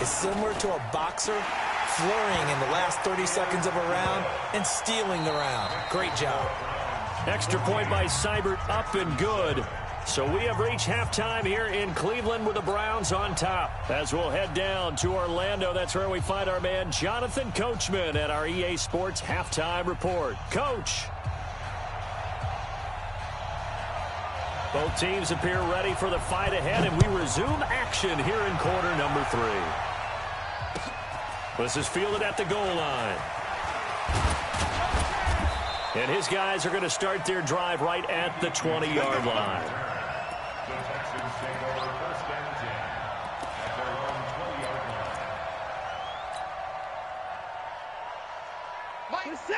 is similar to a boxer flurrying in the last 30 seconds of a round and stealing the round. Great job. Extra point by Seibert, up and good. So we have reached halftime here in Cleveland with the Browns on top. As we'll head down to Orlando, that's where we find our man Jonathan Coachman at our EA Sports Halftime Report. Coach. Both teams appear ready for the fight ahead, and we resume action here in quarter number 3. This is fielded at the goal line. And his guys are going to start their drive right at the 20-yard line.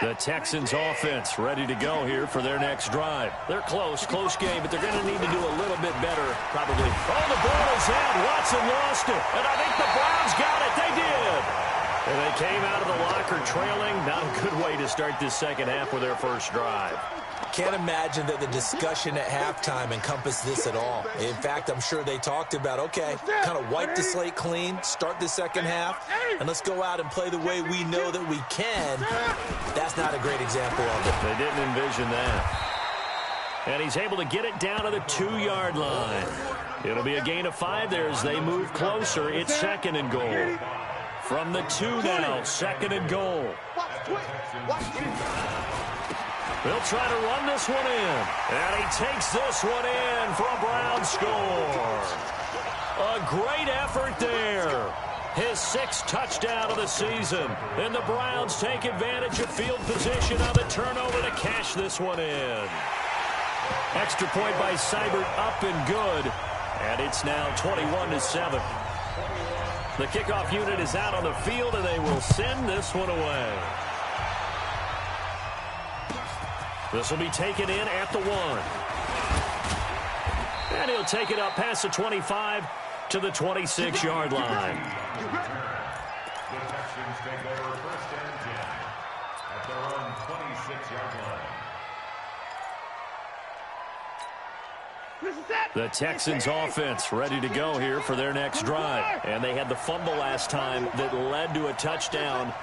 The Texans offense ready to go here for their next drive. They're close game, but they're going to need to do a little bit better, probably. Oh, the ball is out. Watson lost it, and I think the Browns got it. They did. And they came out of the locker trailing. Not a good way to start this second half with their first drive. Can't imagine that the discussion at halftime encompassed this at all. In fact, I'm sure they talked about, okay, kind of wipe the slate clean, start the second half, and let's go out and play the way we know that we can. That's not a great example of it. They didn't envision that. And he's able to get it down to the 2-yard line. It'll be a gain of 5 there as they move closer. It's second and goal. From the 2 now, second and goal. They'll try to run this one in. And he takes this one in for a Brown score. A great effort there. His 6th touchdown of the season. And the Browns take advantage of field position on the turnover to cash this one in. Extra point by Seibert, up and good. And it's now 21-7. The kickoff unit is out on the field, and they will send this one away. This will be taken in at the 1. And he'll take it up past the 25 to the 26-yard line. The Texans take over first and 10 at their own 26-yard line. The Texans offense ready to go here for their next drive. And they had the fumble last time that led to a touchdown.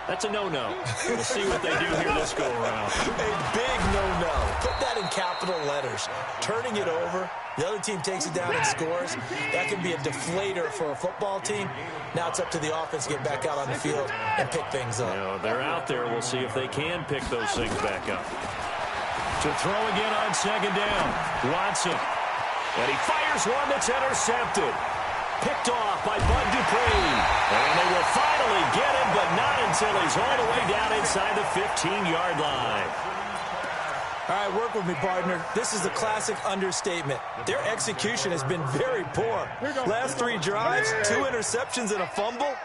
That's a no-no. We'll see what they do here this go-around. A big no-no. Put that in capital letters. Turning it over, the other team takes it down and scores. That can be a deflator for a football team. Now it's up to the offense to get back out on the field and pick things up. You know, they're out there. We'll see if they can pick those things back up. To throw again on second down, Watson. And he fires one that's intercepted. Picked off by Bud Dupree. And they will finally get him, but not until he's all the way down inside the 15-yard line. All right, work with me, partner. This is a classic understatement. Their execution has been very poor. Last 3 drives, 2 interceptions and a fumble.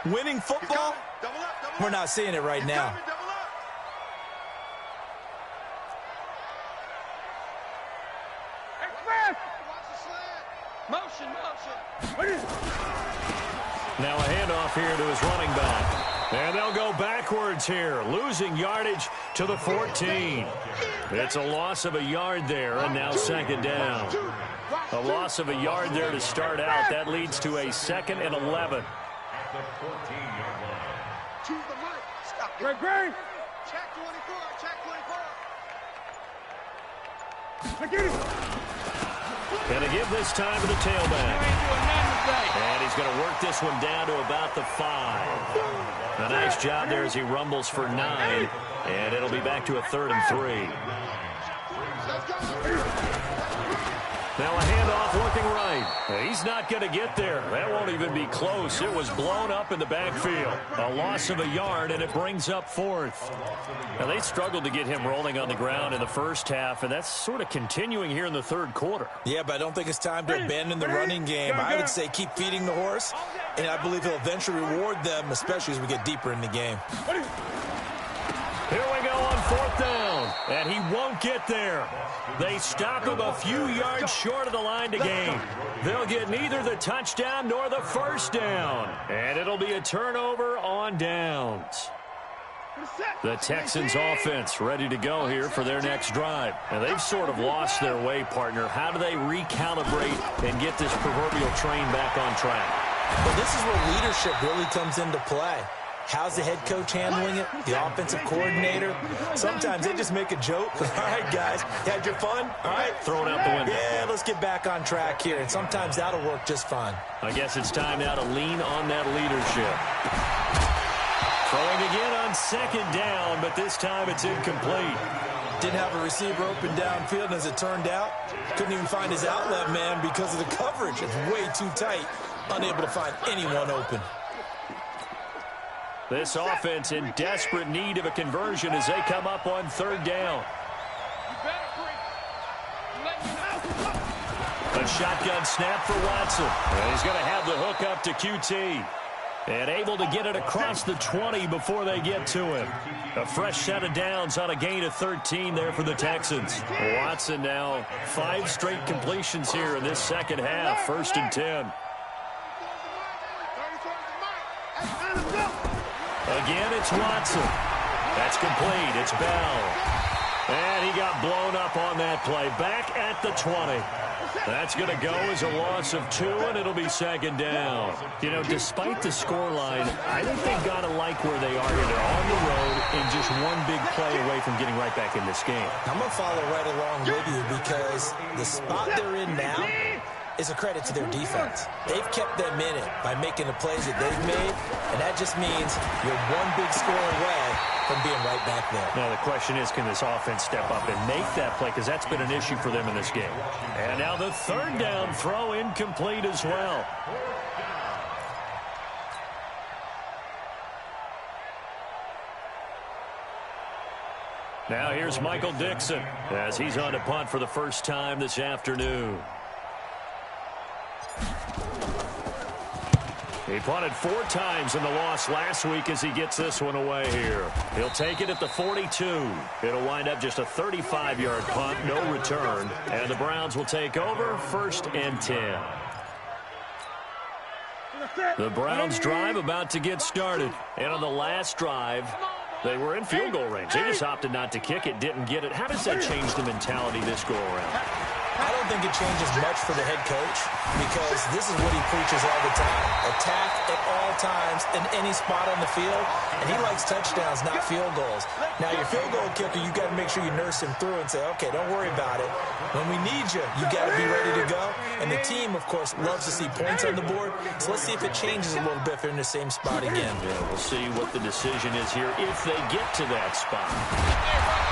Winning football, we're not seeing it right now. Now a handoff here to his running back. And they'll go backwards here, losing yardage to the 14. It's a loss of a yard there, and now second down. A loss of a yard there to start out. That leads to a 2nd and 11. At the 14-yard line. To the mic. Stop. Great. Check 24. Check 24. I get it. And to give this time to the tailback. And he's going to work this one down to about the 5. A nice job there as he rumbles for 9. And it'll be back to a 3rd and 3. Now a handoff looking right. He's not going to get there. That won't even be close. It was blown up in the backfield. A loss of a yard, and it brings up 4th. Now they struggled to get him rolling on the ground in the first half, and that's sort of continuing here in the 3rd quarter. Yeah, but I don't think it's time to abandon the running game. I would say keep feeding the horse, and I believe he'll eventually reward them, especially as we get deeper in the game. Here we go on 4th down, and he won't get there. They stop him a few yards short of the line to gain. They'll get neither the touchdown nor the first down, and it'll be a turnover on downs. The Texans offense ready to go here for their next drive. And they've sort of lost their way, partner. How do they recalibrate and get this proverbial train back on track? Well, this is where leadership really comes into play. How's the head coach handling it? The offensive coordinator? Sometimes they just make a joke. All right, guys, you had your fun? All right. Throw it out the window. Yeah, let's get back on track here. And sometimes that'll work just fine. I guess it's time now to lean on that leadership. Throwing again on second down, but this time it's incomplete. Didn't have a receiver open downfield, and as it turned out, couldn't even find his outlet man because of the coverage. It's way too tight. Unable to find anyone open. This offense in desperate need of a conversion as they come up on third down. A shotgun snap for Watson. And he's going to have the hook up to QT. And able to get it across the 20 before they get to him. A fresh set of downs on a gain of 13 there for the Texans. Watson now 5 straight completions here in this second half. 1st and 10. Again, it's Watson. That's complete. It's Bell. And he got blown up on that play. Back at the 20. That's going to go as a loss of 2, and it'll be second down. You know, despite the scoreline, I think they've got to like where they are here. They're on the road and just one big play away from getting right back in this game. I'm going to follow right along with you because the spot they're in now is a credit to their defense. They've kept them in it by making the plays that they've made, and that just means you're one big score away from being right back there. Now the question is, can this offense step up and make that play, because that's been an issue for them in this game. And now the third down throw incomplete as well. Now here's Michael Dixon as he's on to punt for the first time this afternoon. He punted 4 times in the loss last week as he gets this one away here. He'll take it at the 42. It'll wind up just a 35-yard punt, no return. And the Browns will take over 1st and 10. The Browns drive about to get started. And on the last drive, they were in field goal range. They just opted not to kick it, didn't get it. How does that change the mentality this go around? I don't think it changes much for the head coach because this is what he preaches all the time. Attack at all times in any spot on the field, and he likes touchdowns, not field goals. Now, your field goal kicker, you got to make sure you nurse him through and say, okay, don't worry about it. When we need you, you got to be ready to go. And the team, of course, loves to see points on the board, so let's see if it changes a little bit if they're in the same spot again. Yeah, we'll see what the decision is here if they get to that spot.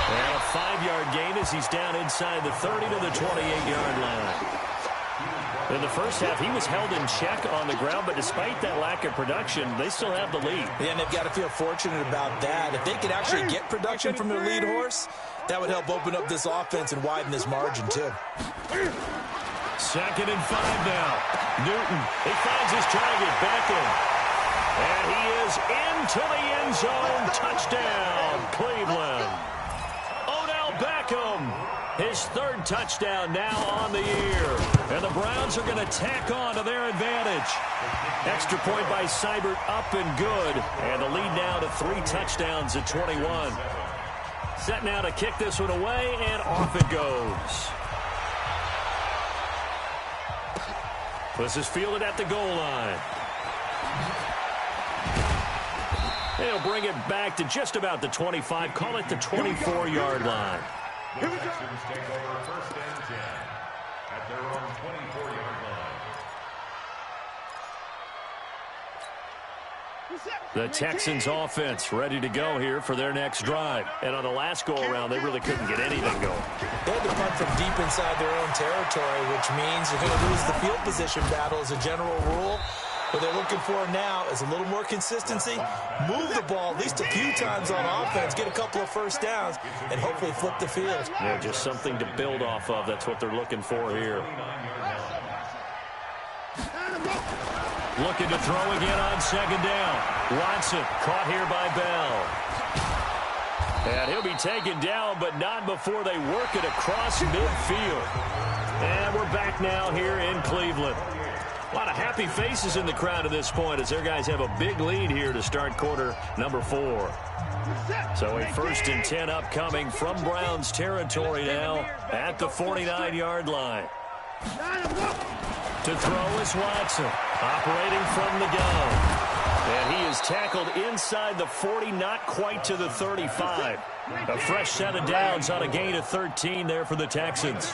And a 5-yard gain as he's down inside the 30 to the 28-yard line. In the first half, he was held in check on the ground, but despite that lack of production, they still have the lead. Yeah, and they've got to feel fortunate about that. If they could actually get production from their lead horse, that would help open up this offense and widen this margin, too. 2nd and 5 now. Newton, he finds his target, Beckham. And he is into the end zone. Touchdown, Cleveland. Beckham, his 3rd touchdown now on the year. And the Browns are going to tack on to their advantage. Extra point by Seibert, up and good. And the lead now to 3 touchdowns at 21. Set now to kick this one away, and off it goes. This is fielded at the goal line. They'll bring it back to just about the 25, call it the 24-yard line. The Texans take over 1st and 10 at their own 24-yard line. The Texans offense ready to go here for their next drive. And on the last go-around, they really couldn't get anything going. They had to punt from deep inside their own territory, which means you're going to lose the field position battle as a general rule. What they're looking for now is a little more consistency, move the ball at least a few times on offense, get a couple of first downs, and hopefully flip the field. Yeah, just something to build off of. That's what they're looking for here. Looking to throw again on 2nd down. Watson caught here by Bell. And he'll be taken down, but not before they work it across midfield. And we're back now here in Cleveland. A lot of happy faces in the crowd at this point as their guys have a big lead here to start quarter number 4. So a 1st and 10 upcoming from Browns territory now at the 49-yard line. To throw is Watson. Operating from the gun. And he is tackled inside the 40, not quite to the 35. A fresh set of downs on a gain of 13 there for the Texans.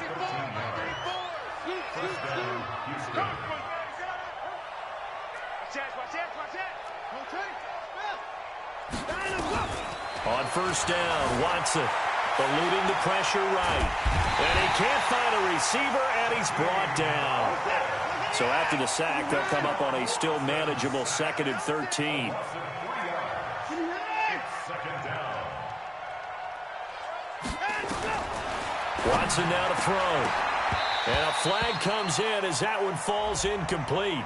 On first down, Watson eluding the pressure right. And he can't find a receiver, and he's brought down. So after the sack, they'll come up on a still manageable 2nd and 13. Watson now to throw. And a flag comes in as that one falls incomplete.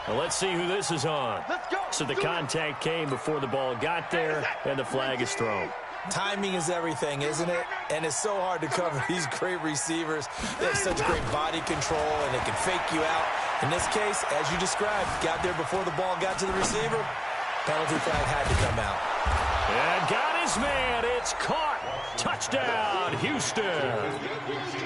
Well, let's see who this is on. So the contact came before the ball got there, and the flag is thrown. Timing is everything, isn't it? And it's so hard to cover these great receivers. They have such great body control, and they can fake you out. In this case, as you described, got there before the ball got to the receiver. Penalty flag had to come out. And got his man. It's caught. Touchdown, Houston.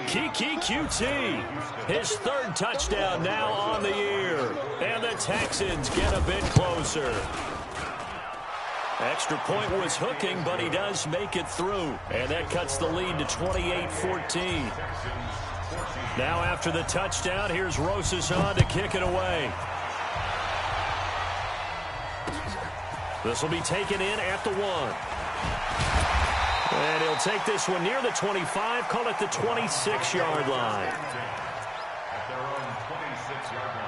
Kiki QT. His 3rd touchdown now on the year. And the Texans get a bit closer. Extra point was hooking, but he does make it through. And that cuts the lead to 28-14. Now after the touchdown, here's Rosas on to kick it away. This will be taken in at the 1. And he'll take this one near the 25, call it the 26-yard line. At their own 26-yard line.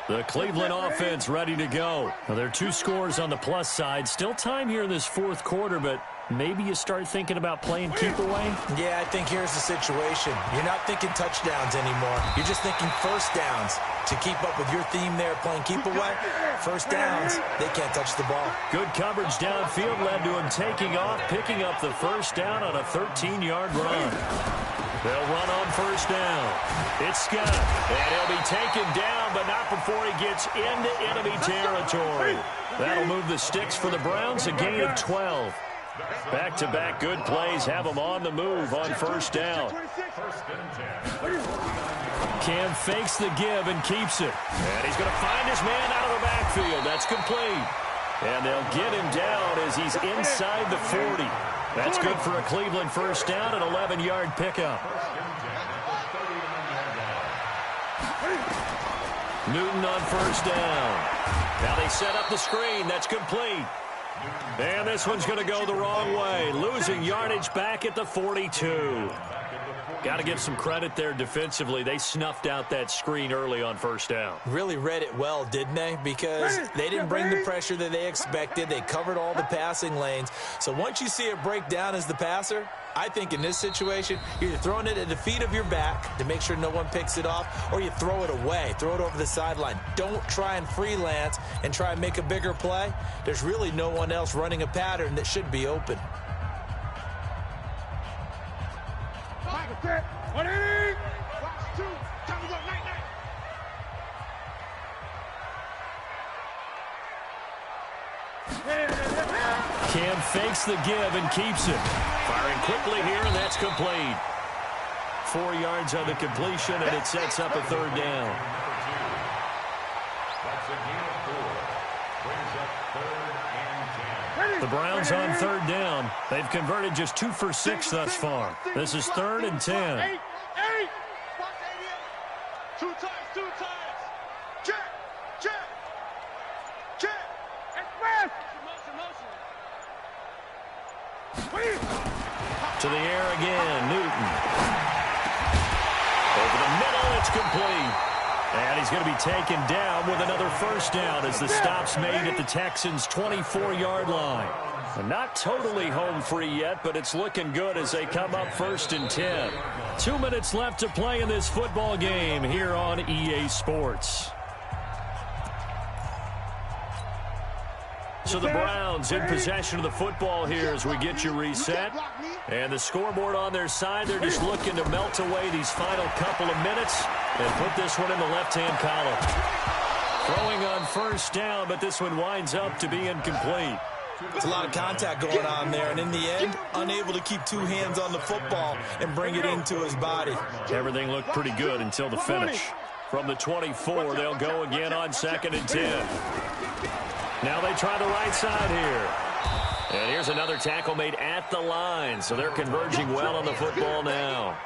The Cleveland offense ready to go. Now, there are 2 scores on the plus side. Still time here in this 4th quarter, but maybe you start thinking about playing keep away? Yeah, I think here's the situation. You're not thinking touchdowns anymore. You're just thinking first downs. To keep up with your theme there, playing keep away, first downs, they can't touch the ball. Good coverage downfield led to him taking off, picking up the first down on a 13-yard run. They'll run on first down. It's Scott, and he'll be taken down, but not before he gets into enemy territory. That'll move the sticks for the Browns, a gain of 12. Back-to-back good plays have them on the move on first down. Cam fakes the give and keeps it. And he's going to find his man out of the backfield. That's complete. And they'll get him down as he's inside the 40. That's good for a Cleveland first down, an 11-yard pickup. Newton on first down. Now they set up the screen. That's complete. And this one's going to go the wrong way. Losing yardage back at the 42. Got to give some credit there defensively. They snuffed out that screen early on first down. Really read it well, didn't they? Because they didn't bring the pressure that they expected. They covered all the passing lanes. So once you see it break down as the passer, I think in this situation, you're either throwing it at the feet of your back to make sure no one picks it off, or you throw it away, throw it over the sideline. Don't try and freelance and try and make a bigger play. There's really no one else running a pattern that should be open. Cam fakes the give and keeps it. Firing quickly here, and that's complete. 4 yards on the completion, and it sets up a third down. The Browns on third down. They've converted just 2 for 6 thus far. This is 3rd and 10. 2 times. Check. Express. To the air again, Newton. Over the middle, it's complete. And he's going to be taken down with another first down as the stop's made at the Texans' 24-yard line. And not totally home free yet, but it's looking good as they come up 1st and 10. 2 minutes left to play in this football game here on EA Sports. So the Browns in possession of the football here as we get you reset. And the scoreboard on their side, they're just looking to melt away these final couple of minutes and put this one in the left-hand column. Throwing on first down, but this one winds up to be incomplete. It's a lot of contact going on there, and in the end, unable to keep two hands on the football and bring it into his body. Everything looked pretty good until the finish. From the 24, they'll go again on 2nd and 10. Now they try the right side here. And here's another tackle made at the line, so they're converging well on the football now.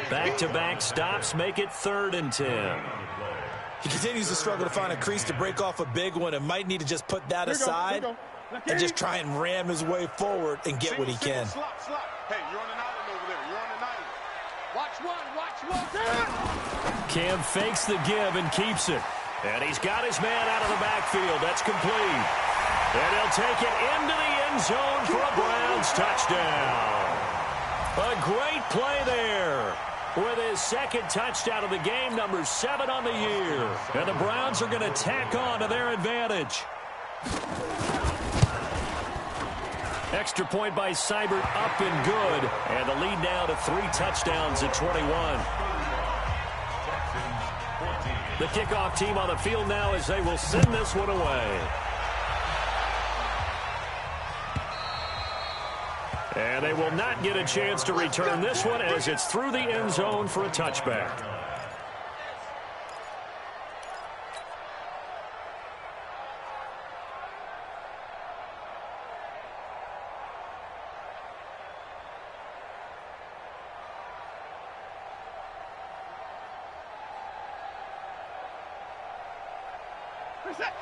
Back-to-back stops make it 3rd and 10. He continues to struggle to find a crease to break off a big one and might need to just put that aside and just try and ram his way forward and get what he can. Hey, you're on an island over there. You're on an island. Watch one. Cam fakes the give and keeps it. And he's got his man out of the backfield. That's complete. And he'll take it into the end zone for a Browns touchdown. A great play there. With his 2nd touchdown of the game, number 7 on the year. And the Browns are going to tack on to their advantage. Extra point by Seibert, up and good. And the lead now to 3 touchdowns at 21. The kickoff team on the field now as they will send this one away. And they will not get a chance to return this one as it's through the end zone for a touchback.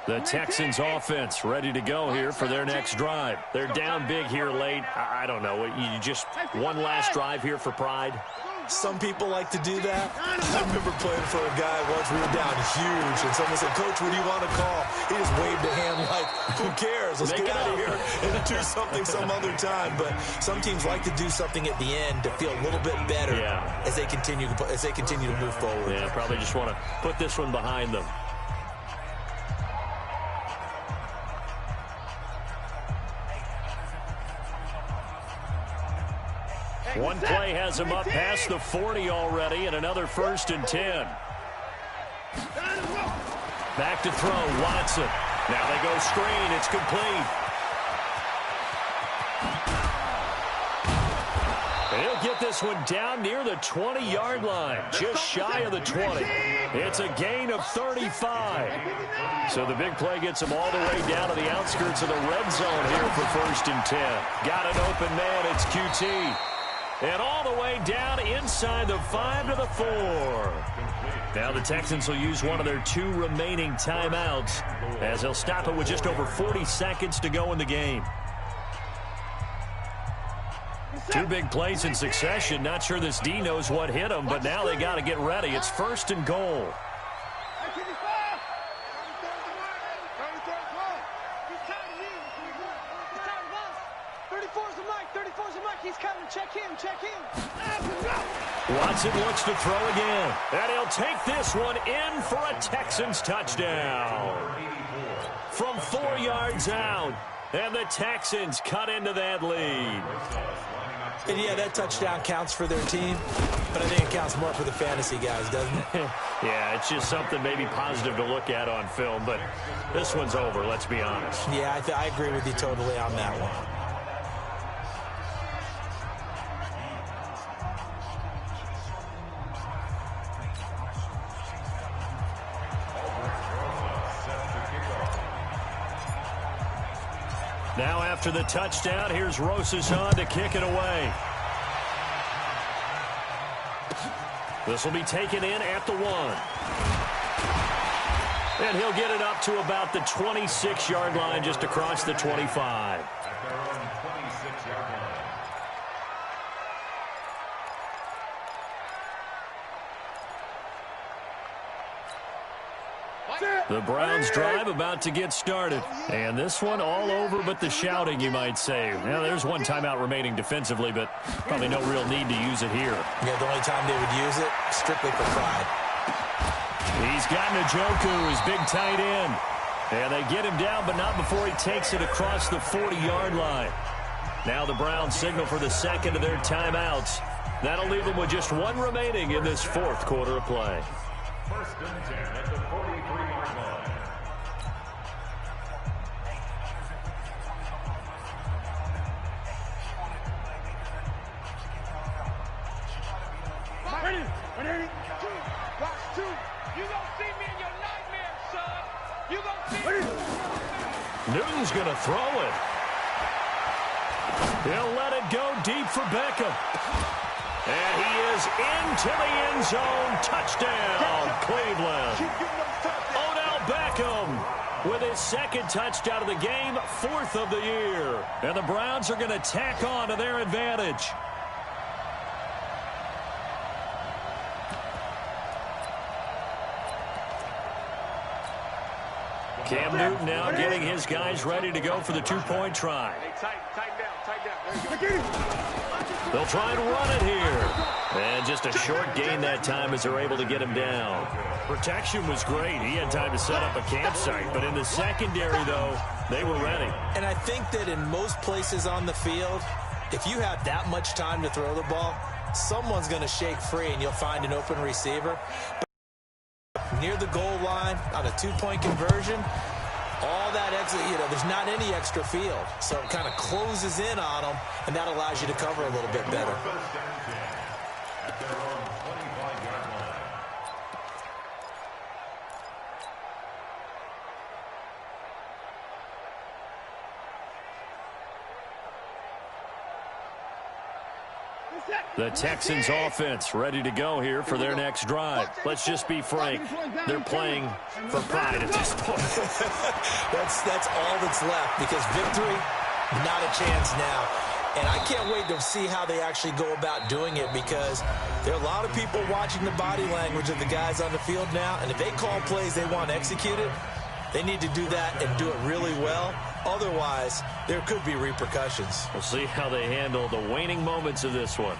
The Texans offense ready to go here for their next drive. They're down big here late. I don't know. You just one last drive here for pride? Some people like to do that. I remember playing for a guy once. We were down huge, and someone said, "Coach, what do you want to call?" He just waved a hand like, "Who cares? Let's get out of here and do something some other time." But some teams like to do something at the end to feel a little bit better as they continue to move forward. Yeah, probably just want to put this one behind them. One play has him up past the 40 already, and another 1st and 10. Back to throw, Watson. Now they go screen. It's complete. He'll get this one down near the 20-yard line, just shy of the 20. It's a gain of 35. So the big play gets him all the way down to the outskirts of the red zone here for 1st and 10. Got an open man. It's QT. And all the way down inside the 5 to the 4. Now the Texans will use one of their 2 remaining timeouts as they'll stop it with just over 40 seconds to go in the game. 2 big plays in succession. Not sure this D knows what hit him, but now they got to get ready. It's 1st and goal. Watson looks to throw again. And he'll take this one in for a Texans touchdown. From 4 yards out. And the Texans cut into that lead. And yeah, that touchdown counts for their team, but I think it counts more for the fantasy guys, doesn't it? Yeah, it's just something maybe positive to look at on film, but this one's over, let's be honest. Yeah, I agree with you totally on that one. Now after the touchdown, here's Rosas on to kick it away. This will be taken in at the 1. And he'll get it up to about the 26-yard line, just across the 25. The Browns drive about to get started. And this one all over but the shouting, you might say. Now, there's one timeout remaining defensively, but probably no real need to use it here. Yeah, the only time they would use it, strictly for pride. He's got Njoku, his big tight end. And they get him down, but not before he takes it across the 40-yard line. Now the Browns signal for the second of their timeouts. That'll leave them with just one remaining in this 4th quarter of play. 1st and 10 at the 43-yard line. Newton's going to throw it. He'll let it go deep for Beckham. And he is into the end zone. Touchdown, Cleveland. Odell Beckham with his second touchdown of the game, 4th of the year. And the Browns are going to tack on to their advantage. Cam Newton now getting his guys ready to go for the two-point try. They'll try and run it here. And just a short gain that time as they're able to get him down. Protection was great. He had time to set up a campsite. But in the secondary, though, they were ready. And I think that in most places on the field, if you have that much time to throw the ball, someone's going to shake free and you'll find an open receiver. Near the goal line on a two-point conversion, all that extra, there's not any extra field. So it kind of closes in on them, and that allows you to cover a little bit better. The Texans offense ready to go here for their next drive. Let's just be frank. They're playing for pride at this point. That's all that's left, because victory, not a chance now. And I can't wait to see how they actually go about doing it, because there are a lot of people watching the body language of the guys on the field now. And if they call plays they want executed, they need to do that and do it really well. Otherwise, there could be repercussions. We'll see how they handle the waning moments of this one.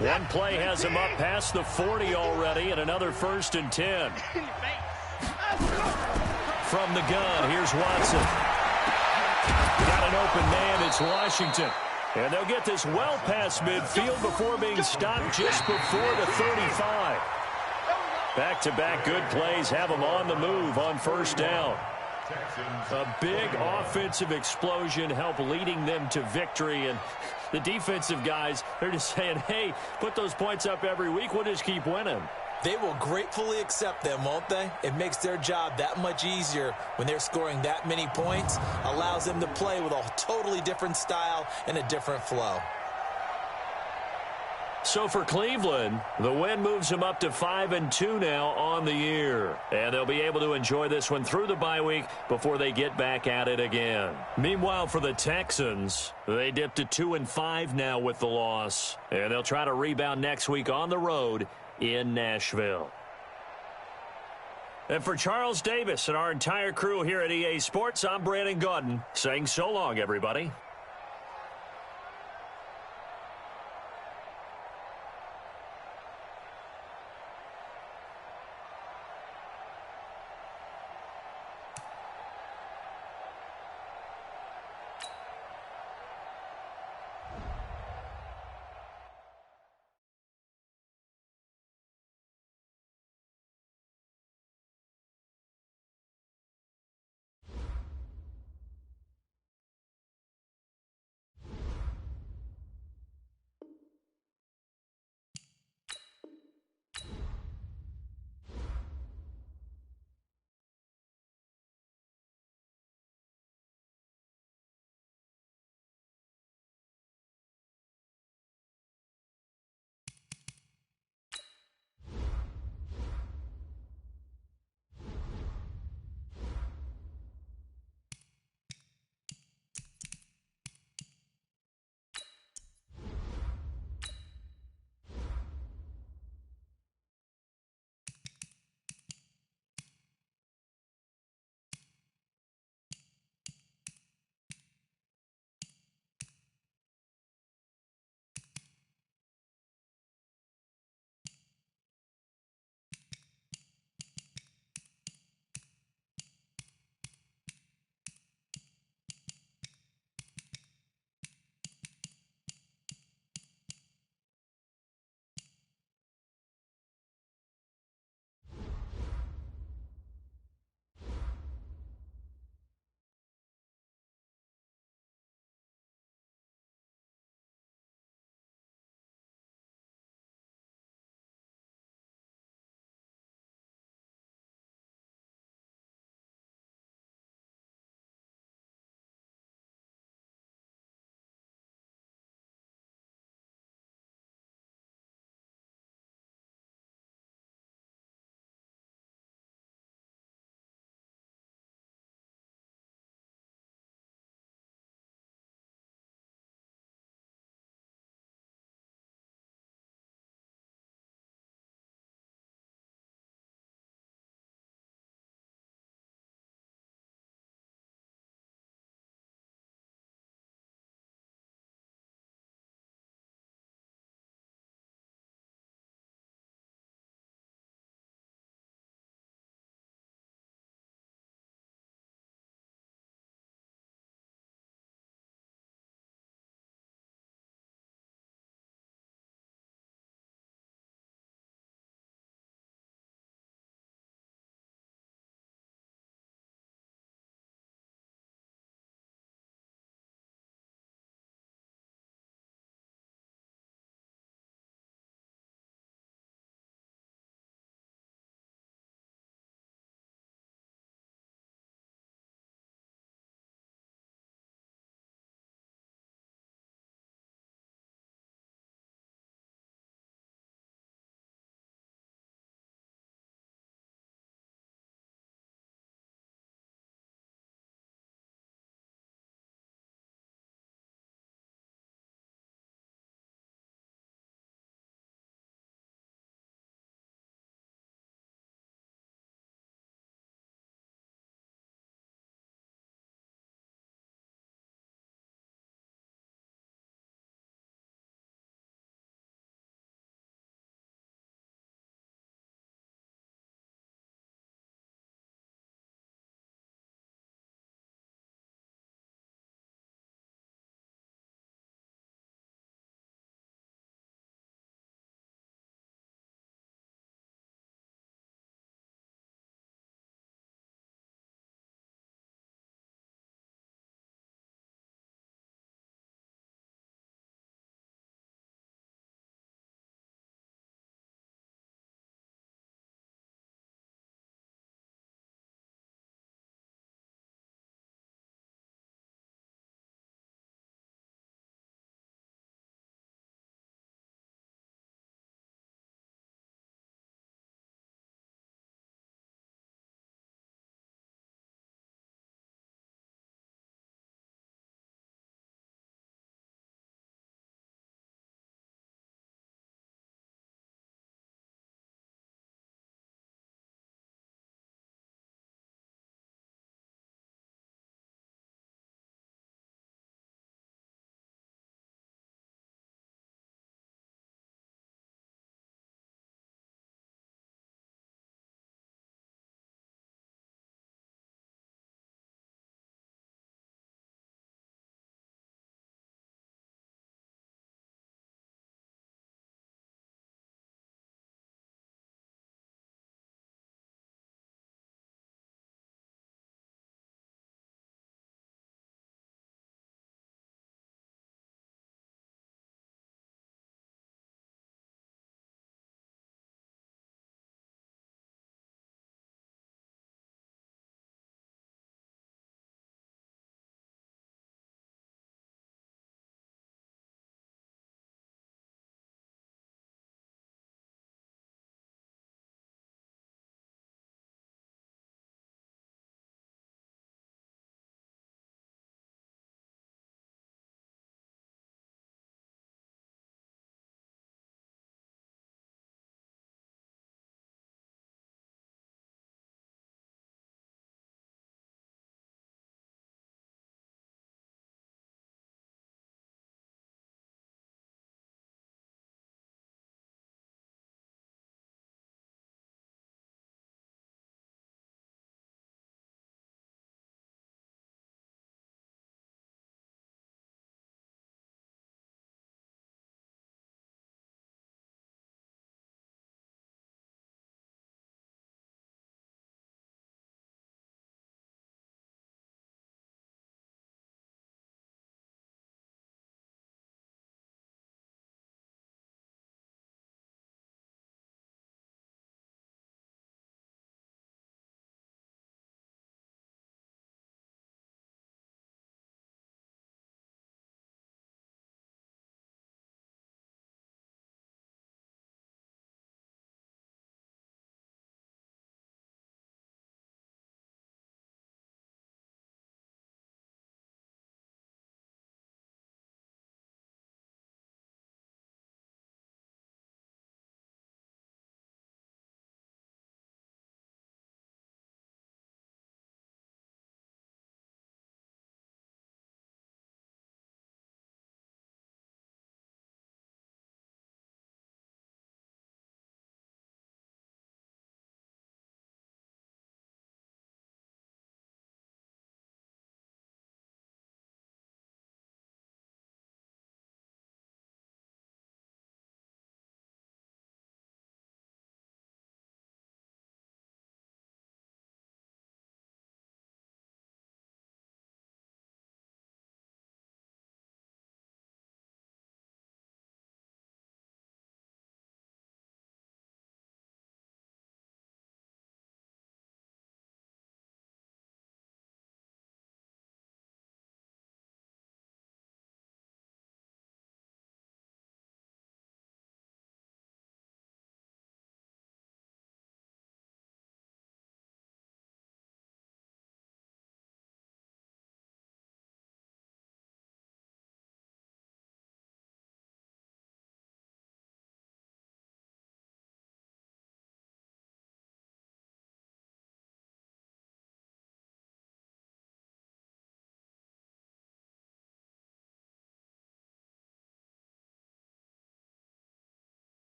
One play has him up past the 40 already, and another 1st and 10. From the gun, here's Watson. Got an open man, it's Washington. And they'll get this well past midfield before being stopped just before the 35. Back-to-back good plays have them on the move on 1st down. A big offensive explosion helped leading them to victory, and the defensive guys, they're just saying, hey, put those points up every week, we'll just keep winning. They will gratefully accept them, won't they? It makes their job that much easier when they're scoring that many points, allows them to play with a totally different style and a different flow. So for Cleveland, the win moves them up to 5-2 now on the year. And they'll be able to enjoy this one through the bye week before they get back at it again. Meanwhile, for the Texans, they dip to 2-5 now with the loss. And they'll try to rebound next week on the road in Nashville. And for Charles Davis and our entire crew here at EA Sports, I'm Brandon Gaudin saying so long, everybody.